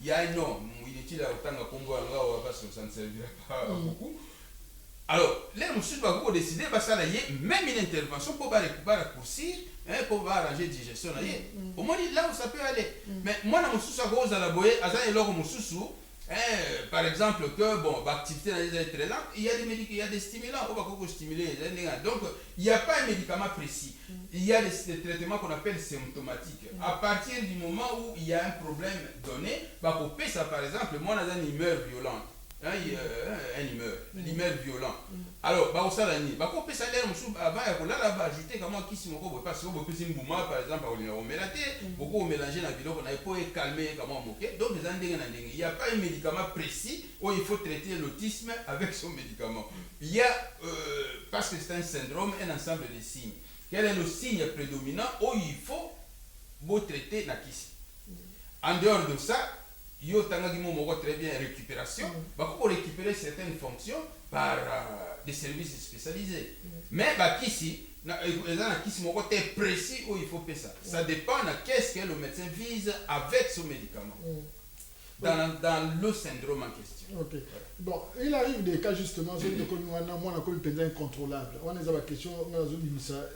Speaker 2: ya non inutile ya kotanga kombo yango awa parce que ça ne servira pas beaucoup. Alors, les moussous vont décider basala yé même une intervention pour raccourcir pour arranger digestion na yé. Au moins là où ça peut aller. Mais moi na moussou ça gros à la boye azan et loro moussou par exemple que bon l'activité est très lente, il y a des médicaments, il y a des stimulants, on va beaucoup stimuler. Donc il n'y a pas un médicament précis. Il y a des traitements qu'on appelle symptomatiques. À partir du moment où il y a un problème donné, bah pour ça par exemple, moi j'ai une humeur violente. Un humeur violent. Alors, bah ça l'année. Bah quand ça l'air monsieur avant il faut là ajouter comment qui si mon corps parce que beaucoup si bouma par exemple on mélaté beaucoup mélanger dans vidéo qu'on a pour calmer comment moquer. Donc les andingues il n'y a pas un médicament précis où il faut traiter l'autisme avec son médicament. Il y a parce que c'est un syndrome un ensemble de signes. Quel est le signe prédominant où il faut beau traiter la kiss. En dehors de ça yo tangaki moko très bien récupération pour récupérer certaines fonctions par des services spécialisés mais ici kisi moko très précis où il faut faire ça ça dépend de qu'est-ce que le médecin vise avec son médicament dans le syndrome en question.
Speaker 1: Ok. Bon, il arrive des cas justement moi on a connu incontrôlable. On a des questions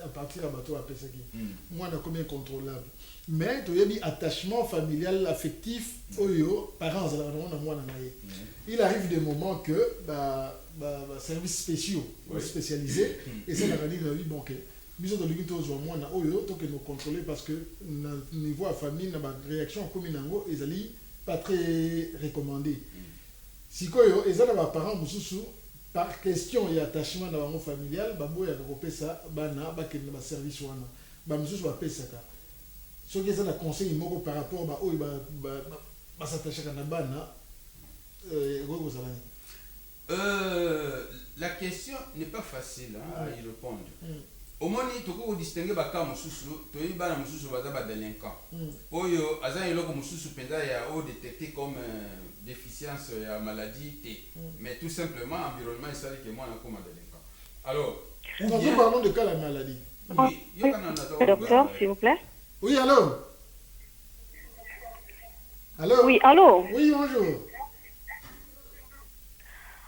Speaker 1: à partir de bateau après ça qui moi on a combien incontrôlable. Mais tu as dit attachement familial affectif oyo parents il arrive des moments que services spéciaux spécialisés et ça on a dit bon OK biso to lingi to zo mwana oyo to que nous contrôler parce que niveau à famille na ba réaction comme nango ezali pas très recommandé. Si koyo ezana ba parents mususu par question et attachement na bango familial baboya ko pesa bana ba ke na service wana ba mususu ba pesa ka so que ezana conseil moko par rapport ba oyo ba s'attacher na bana ko zalani.
Speaker 2: La question n'est pas facile à y répondre. Au moins tu peux distinguer ba cas mususu to yi bana mususu baza ba délinquant oyo aza eloko mususu penza ya o détecté comme déficience ya maladie T mais tout simplement environnement est ça que moi na comme délinquant. Alors
Speaker 1: nous parlons de cas la maladie.
Speaker 2: Oui,
Speaker 4: docteur s'il vous plaît.
Speaker 1: Oui, allô. Allô.
Speaker 4: Oui, allô.
Speaker 1: Oui, bonjour.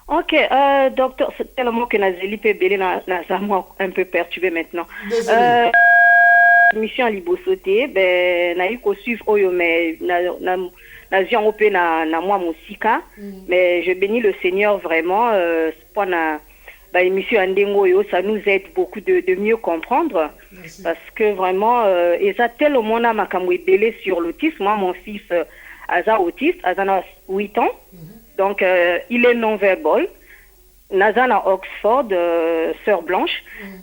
Speaker 4: Ok, docteur, c'est tellement que Nazeli Pébélé n'a un peu perturbé maintenant.
Speaker 1: Désolé.
Speaker 4: Mission à Libosoté, ben, n'a eu qu'au suivre Oyo, mais n'a vu en opé na moi mon sika, mais je bénis le Seigneur vraiment, pour na émission Andengo, ça nous aide beaucoup de mieux comprendre.
Speaker 1: Merci.
Speaker 4: Parce que vraiment, et ça tellement na makamwe belé sur l'autisme, moi mon fils Aza autiste, Aza a 8 ans. Donc, il est non-verbal. Nazan à Oxford, Sœur Blanche.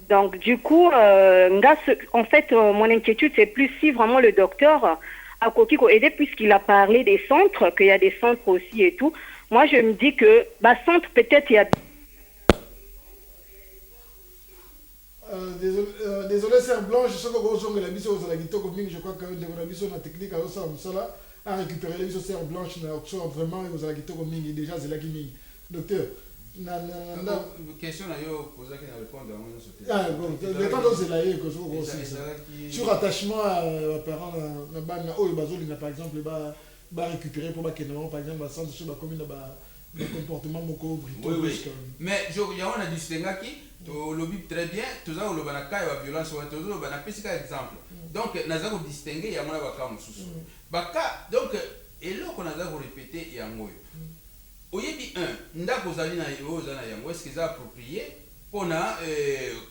Speaker 4: Donc, du coup, en fait, mon inquiétude, c'est plus si vraiment le docteur a Kokiko aidé, puisqu'il a parlé des centres, qu'il y a des centres aussi et tout. Moi, je me dis que, centre, peut-être, il y a...
Speaker 1: Désolé, Sœur Blanche, je sais que vous avez je crois que la technique a récupéré les Sœur Blanche, vraiment, vous avez déjà, c'est là qui docteur.
Speaker 2: Question à yo poser qui répondre
Speaker 1: à bon, le temps de zelayer que sur attachement à parents na bana oyo bazolinga par exemple ba récupérer pour ba kenema par exemple ba centre sur ba commune ba comportement moko brito.
Speaker 2: Oui. Mais il y a on a distingué qui to lobby très bien tous ça le bana ka violence ou tous le bana pesika exemple. Donc naza ko distinguer ya mona ba ka mususu. Ba ka donc et là qu'on a répéter ya ngoyo. Oyebi 1, ndako zali na yo zana yango est-ce que c'est approprié pona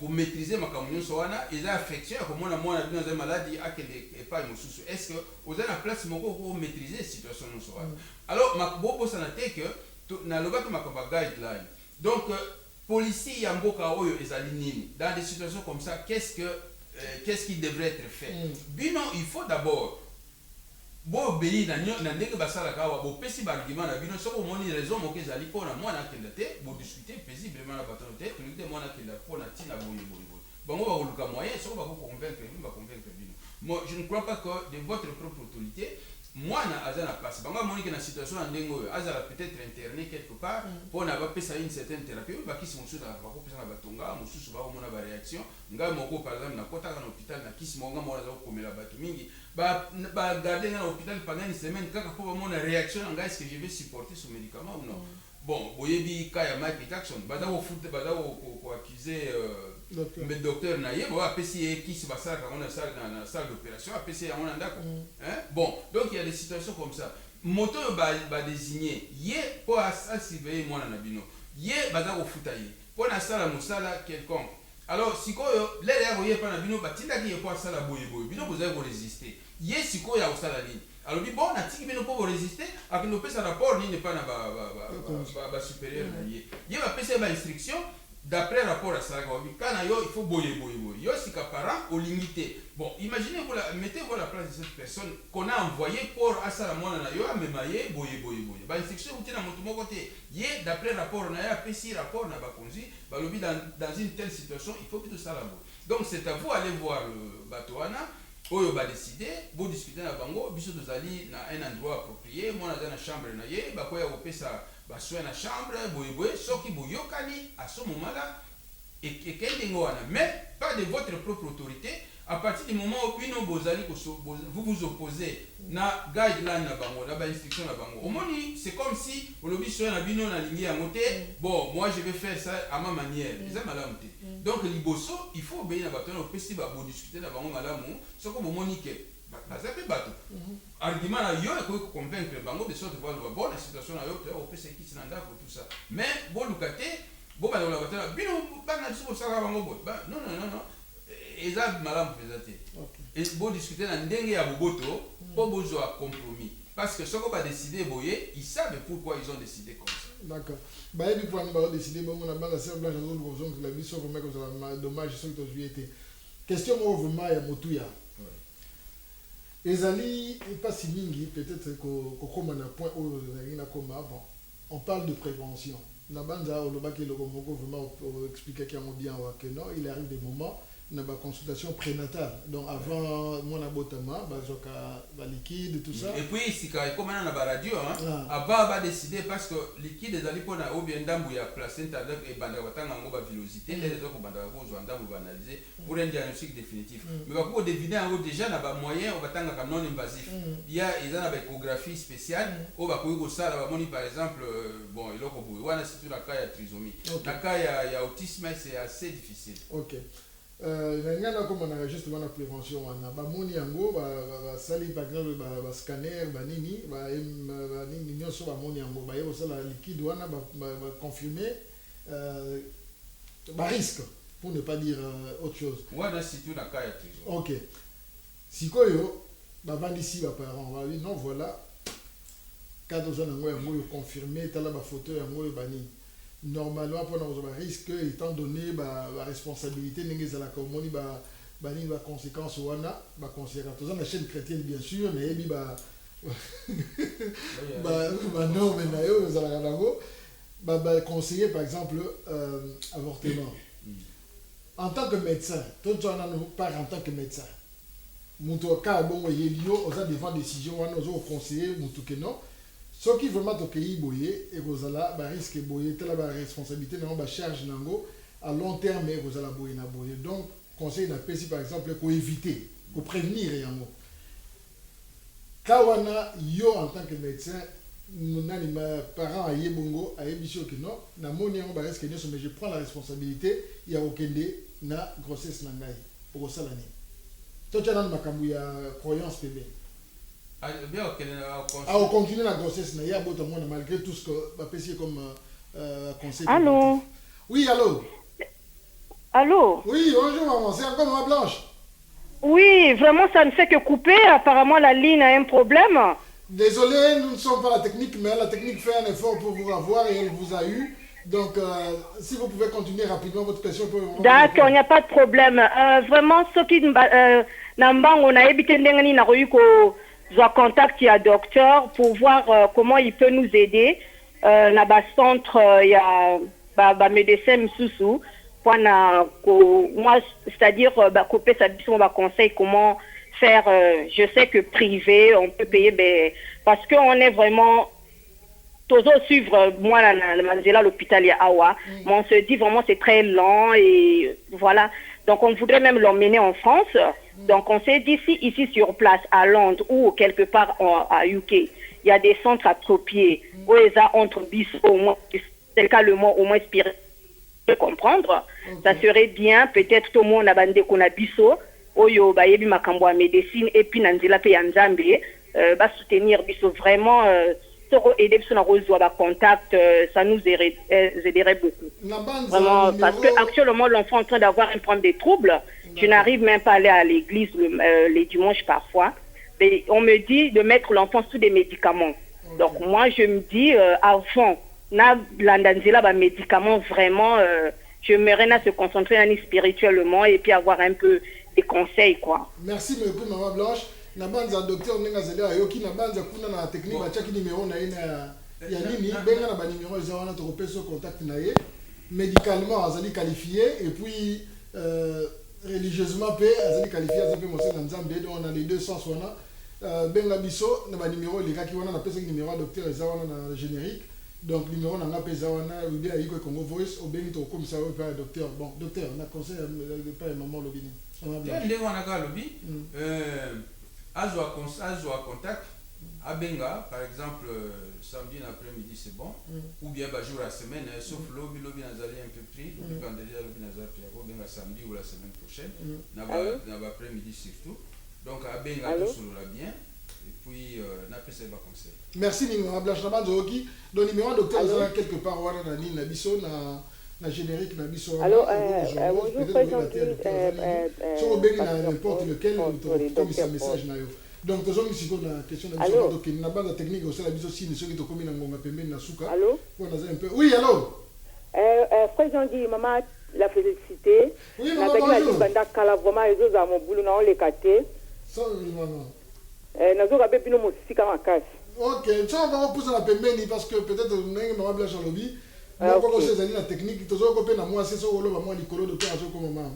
Speaker 2: ko maîtriser makambo nyonso wana eza affection ya komona mwana bino za maladie akende epai mosusu. Est-ce que vous avez la place moko ko maîtriser situation nyonso wana? Alors makbobo sana te que na loba to makamba guideline. Donc policier ya mboka oyo ezali nini dans des situations comme ça? Qu'est-ce qui devrait être fait? Bino il faut d'abord bo béni na ndenge basala kawa bo pesi ba argument na bino soko moni raison moko ezali pona mwana akenda te bo discuter paisiblement na bato te to ndenge mwana akenda pona tina boye bango ba koluka moyen soko ba ko convaincre bino. Moi je ne crois pas que de votre propre autorité mwana azana passe bango moni que na situation na ndenge oyo azala peut-être interné quelque part pona ba pesa une certaine thérapie ba kisi mosusu ba ko pesa na batonga mosusu ba mona ba réaction ngai moko par exemple na kota na hôpital na kisi monga mona za komela bato mingi ba garder na hôpital pendant une semaine kaka po ba mona réaction ngai est-ce que je vais supporter ce médicament ou non? Bon boyebi ka ya Michael Jackson bada ko foot bada ko accuser mais docteur na ye ba pesi kisi basala ka na salle d'opération apesi ya mona ndako bon donc il y a des situations comme ça moto ba désigner ye po surveiller mwana na bino ye bada ko futa ye po na sala musala quelconque. Alors sikoyo lele ya koye pa na bino batinda ki ye po sala boye bino vous allez résister ye sikoyo ya sala nini? Alors bon na tiki bino po résister avec no pesa rapport ni ne pas na ba supérieur na ye va pesa ba instruction d'après rapport à ça quand yo il faut boye yo si parent au limité. Bon imaginez vous mettez-vous à la place de cette personne qu'on a envoyé pour à ça la mona na yo a memaye boye ba instruction vous na moto moko te ye d'après rapport na ya pesi rapport na ba konzi ba lobi dans une telle situation il faut plutôt ça la boye. Donc c'est à vous aller voir le batoana oyo ba décider bo discuter na bango biso tozali na un endroit approprié mwana za na chambre na ye ba koya kopesa ba soin na chambre boye soki boyokani à ce moment là et kende ngwana mais pas de votre propre autorité. À partir du moment où bino bozali vous vous opposez na guideline na bango na ba instruction na bango omoni c'est comme si olobi soin na bino na lingi ya moté bon moi je vais faire ça à ma manière ça malamu te. Donc liboso il faut obéir na bato na pesi ba bo discuter na bango malamu soko bomoni ke bazape bato argument na yo ko convaincre bango de sorte voir bon la situation na yo te o pesi ki sinanda ko tout ça mais bon lukate bon ba la bato bino ba na so sala bango bon non eza malamu pesate et bon discuter na ndenge ya boboto po bozo a compromis parce que soko ba décider boye ils savent pourquoi ils ont décidé comme ça.
Speaker 1: D'accord. Bah et puis pour nous décider bon on a bala c'est blanche zone ko zone la biso ko meko za dommage sur to juillet. Question mo vraiment ya motuya. Ezali pas si mingi peut-être ko koma na point où na koma bon. On parle de prévention. Na banza o lobaki le moko vraiment expliquer qu'il y a bien wa que non, il arrive des moments na ba consultation prénatale donc avant mon abotama bazoka ba liquide tout ça
Speaker 2: et puis si ka comme na ba radio avant ba décider parce que liquide ezali pona ou bien ndambu ya placenta donc et banda batanga ngo ba villosité les autres banda ko zo ndambu ba analyser pour un diagnostic définitif mais ba ko deviner en déjà na ba moyen o batanga ka non invasif il y a ezana ba échographie spéciale o ba ko sala ba moni par exemple bon iloko boy wana c'est la cas ya trisomie la cas ya autisme c'est assez difficile.
Speaker 1: OK. Ngana comme on a justement la prévention on a ba moni yango ba sali par exemple ba scanner ba nini nyonso ba moni yango ba yebo sala liquide wana ba confirmer ba risque pour ne pas dire autre chose.
Speaker 2: Wana c'est tout la cas ya trisomie.
Speaker 1: OK. Sikoyo ba bandisi ba parents ba non voilà cadre zone yango yango confirmer tala ba photo yango ba nini normalement pour nos risques étant donné la responsabilité n'engage la communauté bani ba conséquences wana ba conséquences dans la chaîne chrétienne bien sûr mais bi ba non mais nayo za la bango ba conseiller par exemple avortement en tant que médecin tout ça on part en tant que médecin muto ka bon yelio oza devant décision wana ozo conseiller muto que non ce qui vraiment to pays boyer et kozala ba risque boyer telle ba responsabilité non ba charge nango à long terme et kozala boyer na boyer donc conseil na pesi par exemple ko éviter ko prévenir yango kawana yo en tant que médecin nani ma parent aye bongo aye biso que non na moni yango ba risque mais je prends la responsabilité ya okende na grossesse na ngai pour ça l'année to tana makambu ya croyance bébé. On continue la grossesse, il y a beaucoup de malgré tout ce que va passer comme conseil.
Speaker 4: Allô?
Speaker 1: Oui, allô?
Speaker 4: Allô?
Speaker 1: Oui, bonjour maman, c'est encore Maman Blanche.
Speaker 4: Oui, vraiment, ça ne fait que couper. Apparemment, la ligne a un problème.
Speaker 1: Désolé, nous ne sommes pas la technique, mais la technique fait un effort pour vous avoir et elle vous a eu. Donc, si vous pouvez continuer rapidement votre question.
Speaker 4: D'accord, il n'y a pas de problème. Vraiment, ce qui on a évité de contact il y a docteur pour voir comment il peut nous aider. Dans le centre, il y a médecin Moussou. Moi, c'est-à-dire, couper ça, on va conseiller comment faire. Je sais que privé, on peut payer, parce qu'on est vraiment. Toujours suivre moi à l'hôpital à Awa, mais on se dit vraiment c'est très lent et voilà. Donc on voudrait même l'emmener en France. Donc on s'est dit ici sur place à Londres ou quelque part à UK, il y a des centres appropriés où ils ont entre bis au moins, c'est le cas le mot au moins spirituel de comprendre. Ça serait bien peut-être tout le monde a bandé qu'on a biso oyo ba yebi makambo a médecine et puis nanzila pe yanzambe ba soutenir biso vraiment. Aider sur la contact, ça nous aiderait beaucoup. Vraiment, parce qu'actuellement, l'enfant est en train d'avoir un problème de troubles. Je n'arrive même pas à aller à l'église les dimanches parfois. Mais on me dit de mettre l'enfant sous des médicaments. Donc moi, je me dis, avant, la médicaments, vraiment, je me se concentrer spirituellement et puis avoir un peu des conseils, quoi.
Speaker 1: Merci beaucoup, Maman Blanche. Na banza docteur nenga zele ayoki na banza kuna na technique bachaki numéro na ina ya nini benga na ba numéro za wana to kopesa contact na ye médicalement azali qualifié et puis religieusement pe azali qualifié azali mose na nzambe donc on a les deux sens wana benga biso na ba numéro likaki wana na pesa numéro docteur za wana na générique donc numéro na nga pesa wana ou bien iko Congo Voice au bengi to comme ça par docteur bon docteur na conseil pas maman lobini
Speaker 2: ndenge wana ka lobi Azwa contact, à Benga, par exemple, samedi après-midi c'est bon, ou bien jour à la semaine, sauf lobby nazali un peu pris, lobby vendredi, lobby nazali pris, Benga samedi ou la semaine prochaine, après-midi surtout. Donc à Benga tout sur la bien, et puis n'a pas ça conseil.
Speaker 1: Merci Ninga Blanche Nabanzoki, donc numéro docteur quelque part wana na nini na biso na générique na biso.
Speaker 5: Alors bonjour président.
Speaker 1: Sur bengi na n'importe lequel comme ça message na yo. Donc tozongi siko na question na biso donc na base technique au sala biso sini soki to komi na ngonga pembeni na suka.
Speaker 5: Allô?
Speaker 1: Pour na un peu. Oui, allô?
Speaker 5: Président dit maman la félicité.
Speaker 1: Oui, maman bonjour.
Speaker 5: Banda kala vraiment ezo za mo bulu na on le kate.
Speaker 1: Ça maman.
Speaker 5: Nazo ka bepino mo sika makasi.
Speaker 1: OK, tu vas pousser la pembeni parce que peut-être nenge maman Blanche lobby. La technique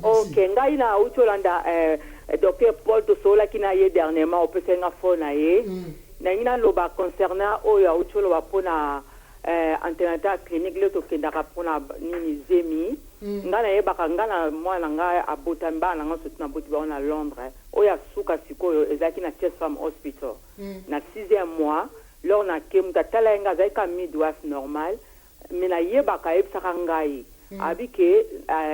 Speaker 5: ok ngai na utolanda docteur Paul Tosola qui na ye dernièrement au pesenga fona ye na ina loba concernant oyo utoloba pona antenatal clinique le to kendaka pona nini zemi ngana ye bakangana mwana nga abotamba na nga sotuna boti ba na Londres oya suka sikoyo ezaki na Chest Farm Hospital na 6e mois lors na kemuta tala nga zaika midwife normal mina yebaka ebisaka ngai abike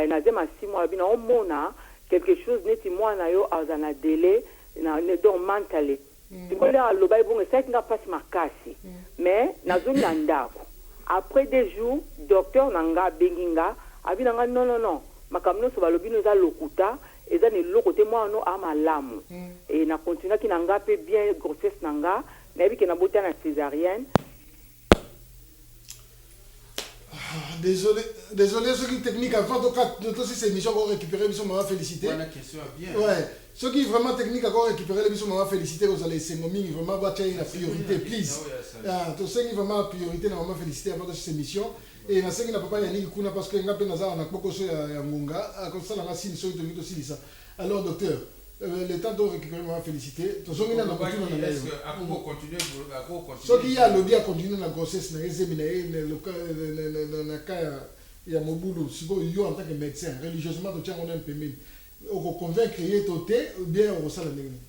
Speaker 5: nazema 6 mois bina omona quelque chose neti mwana yo azana délai na donc mentally ngole aloba ibonge c'est nga passe makasi mais nazongi na ndako après des jours docteur nanga benginga abina nga non makamno so balobi no za lokuta eza ne lokote mwana no amalamu et na continue ki nanga pe bien grossesse nanga na bike na bota na césarienne.
Speaker 1: Désolé, ceux qui technique avant de ces émissions qu'on récupérer, ils sont vraiment félicités. Ouais, ceux qui vraiment technique encore récupérer, ils sont vraiment félicités. Vous allez c'est vraiment battre la priorité, please. Tous ceux qui vraiment priorité, normalement félicité avant de ces émissions. Et na ceux qui n'a pas yannick kuna parce que nga pe naza na poko so ya ngonga, comme ça la racine so to mito silisa. Alors docteur, le temps de récupérer ma félicité. Tous ceux qui n'ont pas continué. Est-ce que à continuer ceux qui a lobby à continuer la grossesse na le cas ya mobulu siko yo en tant que médecin religieusement to tiens on un peu mine. On convaincre y toté bien au sala ndenge.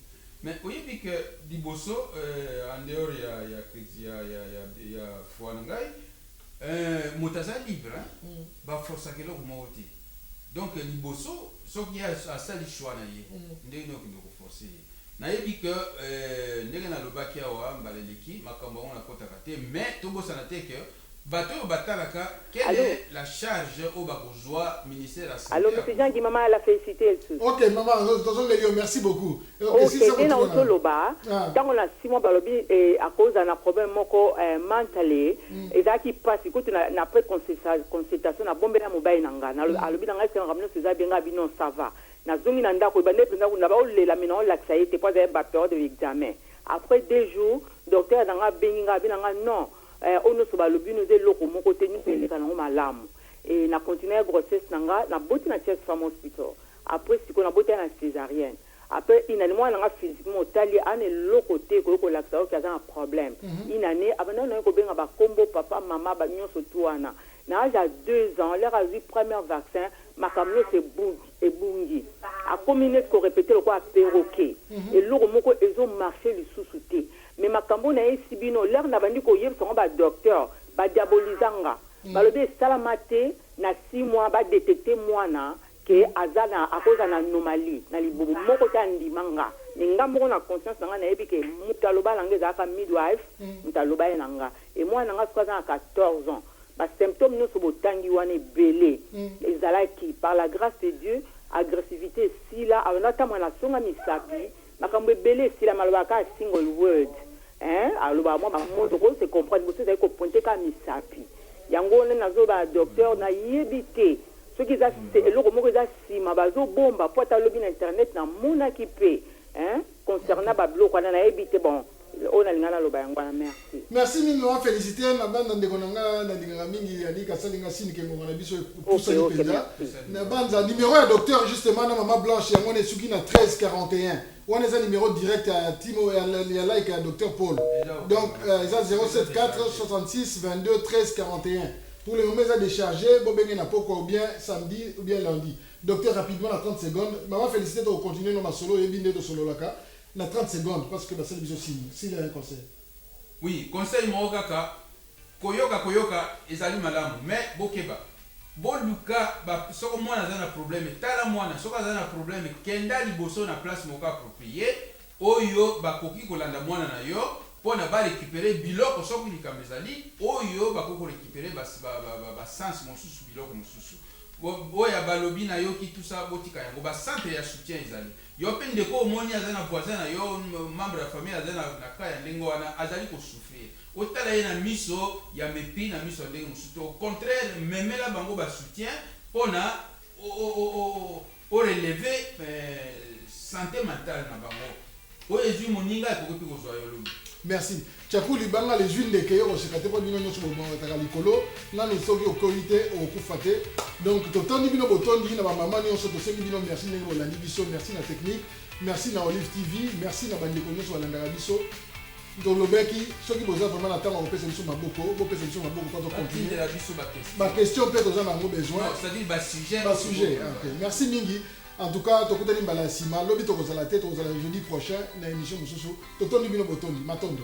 Speaker 2: Mais oui puis que diboso en dehors ya foi ngai motaza libre ba force que lo moti. Donc liboso so qui a sali choix na ye ndenge no ko forcer na yebi que ndenge na lobaki awa mbaleleki makambo on a kota kate mais tobo sana te que bateau batalaka quelle
Speaker 5: Allô?
Speaker 2: est la charge au bakozwa ministère de la santé?
Speaker 5: Alors, M. Jean Guimama, elle a félicité le
Speaker 1: Ok, maman, merci beaucoup.
Speaker 5: Ok,
Speaker 1: si ça
Speaker 5: dès na
Speaker 1: continue,
Speaker 5: otoloba,
Speaker 1: Ah.
Speaker 5: tant on a 6 mois balobi à cause d'un problème moko mentalé, et ça qui passe, écoute, na après consultation na bombe na mobile nanga, na alobi nanga c'est ramener ces bien bino ça va. Na zongi na ndako bande penda na ba ole la mino la ça était pas un période d'examen. Après 2 jours, docteur nanga benga binanga non, on nous balobi nous de loko moko te nous pele kana malamu. Et na continuer grossesse nanga na boti na Chest Farm Hospital. Après si qu'on a boti na césarienne. Après une année moi nanga physiquement tali ane lokote ko laksa o kaza un problème. Une année abana na ko benga ba combo papa maman ba nyonso tuana. Na âge à 2 ans, leur a eu premier vaccin, ma camino c'est bungi. A combiné ko répéter le quoi perroquet. Et l'eau moko ils ont marché le sous-souté. Mais ma cambo na sibino leur na bandi ko yeb son ba docteur ba diabolisanga. Balobi salamate na 6 mois ba détecter mwana que azana à cause d'une anomalie na libubu moko ta ndimanga ningambo na conscience nanga na yebi ke mutaloba langue za ka midwife mutaloba nanga et moi nanga soka 14 ans ba symptômes nous so botangi wane belé ezala qui par la grâce de Dieu agressivité si là anata mwana songa misapi makambo belé si la maloba ka single word aloba moi moto ko se comprendre boso za ko pointer ka misapi yango na zoba docteur na yebite ce qui est le mot que si ma bazo bomba pour ta lobby internet na mona qui paie concernant bablo kwa na ebité bon on a lingana loba yangwana merci
Speaker 1: merci mingi wa féliciter na banda ndeko nanga na ndinga mingi ali kasalinga sini ke ngona biso pour ça na banda numéro ya docteur justement na mama Blanche yango ne suki na 1341 on est un numéro direct à Timo et à like à docteur Paul donc ça 074 66 22 13 41 pour les moments à décharger bobengé na poko ou bien samedi ou bien lundi docteur rapidement na 30 secondes maman féliciter de continuer nos solo et binde de solo laka na 30 secondes parce que c'est le biso s'il a un conseil.
Speaker 2: Oui, conseil mo kaka koyoka ezali malamu mais bokeba boluka ba soko mwana za na problème tala mwana soko za na problème kenda liboso na place moko approprié oyo bakoki kolanda mwana na yo pona ba récupérer biloko soko likambezali oyo bakoko récupérer ba sens mosusu biloko mosusu boya balobi na yo ki tout ça botika yango ba centre ya soutien ezali yo pe ndeko omoni aza na voisin na yo membre ya famille aza na ka ya ndenge wana azali ko souffrir otala ye na miso ya mépris na miso ndenge mosusu au contraire memela bango ba soutien pona o relever santé mentale na bango oyo ezwi moninga ekoki kozwa yo lobi.
Speaker 1: Merci. Tchakuli banga les huiles de keyo osekate po bino nyonso bobongaka likolo nanu soki okoyi te okufa te donc totondi bino botondi na bamama nyonso tosengi bino merci ndenge bolandi biso merci na technique merci na Olive TV merci na bandeko nyonso balandaka biso tolobeki soki boza vraiment na ntango kopesa biso maboko bopesa biso maboko po tocontinue baquestion mpe toza nango besoin basujet merci mingi. En tout cas, tokutani mbala sima lobi tokozala te tokozala jeudi prochain na émission mosusu totondi bino botondi matondo.